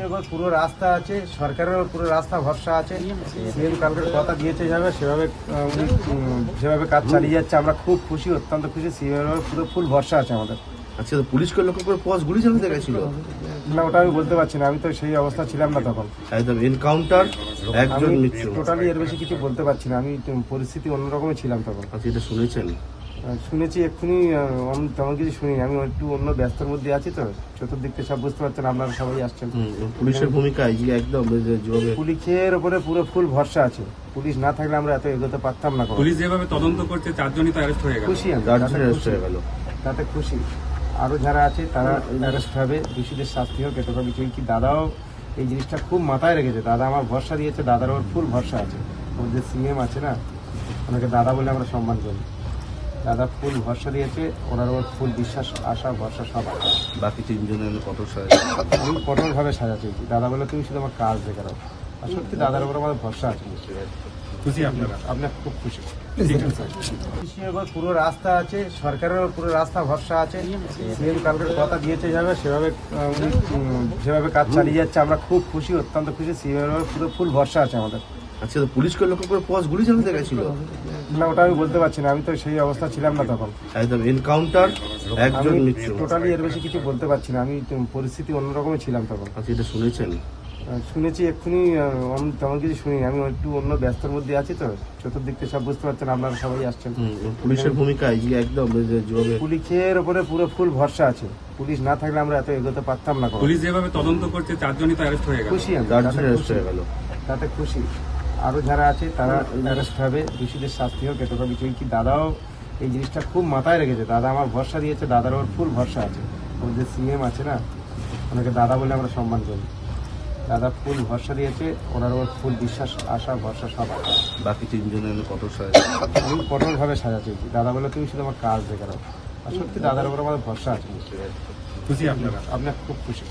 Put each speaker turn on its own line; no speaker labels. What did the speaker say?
এবার পুরো রাস্তা আছে, সরকারের পুরো রাস্তা ভরসা আছে। সিএম কালকের কথা দিয়েছে সেভাবে উনি যেভাবে কাজ চালিয়ে যাচ্ছে, আমরা খুব খুশি, অত্যন্ত খুশি। সিএম পুরো ফুল ভরসা আছে আমাদের।
আচ্ছা, তো পুলিশকে লক্ষ্য করে পজ গুলি চালাতে গেছিল?
না, ওটা আমি বলতে পারছি না, আমি তো সেই অবস্থা ছিলাম না তখন।
একদম এনকাউন্টার, একজন মৃত্যু।
টোটালি এর বেশি কিছু বলতে পারছি না, আমি পরিস্থিতি অন্যরকমই ছিলাম তখন।
আচ্ছা, এটা শুনেছেন?
শুনেছি এক্ষুনি, তেমন কিছু শুনিনি, আমি একটু অন্য ব্যস্তর মধ্যে আছি তো, চতুর্দিক থেকে সব বুঝতে পারছেন, আপনারা সবাই আসছেন।
পুলিশের ভূমিকায় যে একদম যেভাবে
পুলিশের উপরে পুরো ফুল ভরসা আছে। পুলিশ না থাকলে আমরা এত এগোতে পারতাম না।
পুলিশ যেভাবে তদন্ত করছে, 4 জনই তো অ্যারেস্ট হয়ে গেল।
খুশি আমি,
চারজন অ্যারেস্ট হয়ে গেল।
তাতে খুশি। আরো যারা আছে তারা অ্যারেস্ট হবে, দোষীদের শাস্তি হোক, এটা কিছু কি। দাদাও এই জিনিসটা খুব মাথায় রেখেছে, দাদা আমার ভরসা দিয়েছে, দাদার ওর ফুল ভরসা আছে। ওর যে সিএম আছে না, ওনাকে দাদা বলে আমরা সম্মান করি। দাদা ফুল ভরসা দিয়েছে, ওনার ওর ফুল বিশ্বাস, আশা, ভরসা সব আছে।
বাকি 3 জনের কত সাহেব?
আমি কঠোরভাবে সাজা চেয়েছি, দাদা বলে তুমি শুধু আমার কাজ দেখে রাখো। আর সত্যি দাদার উপর আমাদের ভরসা আছে।
খুশি আপনারা?
আপনার খুব খুশি। এবার পুরো রাস্তা আছে, সরকারের পুরো রাস্তা ভরসা আছে। সিএম কালকের কথা দিয়েছে সেভাবে উনি যেভাবে কাজ চালিয়ে যাচ্ছে, আমরা খুব খুশি, অত্যন্ত খুশি। সিএম পুরো ফুল ভরসা আছে আমাদের।
আচ্ছা, তো পুলিশকে লক্ষ্য করে পজ গুলি চালাতে গেছিল?
না, ওটা আমি বলতে পারছি না, আমি তো সেই অবস্থা ছিলাম না তখন।
একদম এনকাউন্টার, একজন মৃত্যু।
টোটালি এর বেশি কিছু বলতে পারছি না, আমি পরিস্থিতি অন্যরকমই ছিলাম তখন।
আচ্ছা, এটা শুনেছেন?
শুনেছি এক্ষুনি, তেমন কিছু শুনিনি, আমি একটু অন্য ব্যস্তর মধ্যে আছি তো, চতুর্দিক থেকে সব বুঝতে পারছেন, আপনারা সবাই আসছেন।
পুলিশের ভূমিকায় যে একদম যেভাবে
পুলিশের উপরে পুরো ফুল ভরসা আছে। পুলিশ না থাকলে আমরা এত এগোতে পারতাম না।
পুলিশ যেভাবে তদন্ত করছে, 4 জনই তো অ্যারেস্ট হয়ে গেল।
খুশি আমি,
চারজন অ্যারেস্ট হয়ে গেল।
তাতে খুশি। আরো যারা আছে তারা অ্যারেস্ট হবে, দোষীদের শাস্তি হোক, এটা কিছু কি। দাদাও এই জিনিসটা খুব মাথায় রেখেছে, দাদা আমার ভরসা দিয়েছে, দাদার ওর ফুল ভরসা আছে। ওর যে সিএম আছে না, ওনাকে দাদা বলে আমরা সম্মান করি। দাদা ফুল ভরসা দিয়েছে, ওনার ওর ফুল বিশ্বাস, আশা, ভরসা সব আছে।
বাকি 3 জনের কত সাহেব?
আমি কঠোরভাবে সাজা চেয়েছি, দাদা বলে তুমি শুধু আমার কাজ দেখে রাখো। আর সত্যি দাদার উপর আমাদের ভরসা আছে।
খুশি আপনারা?
আপনার খুব খুশি।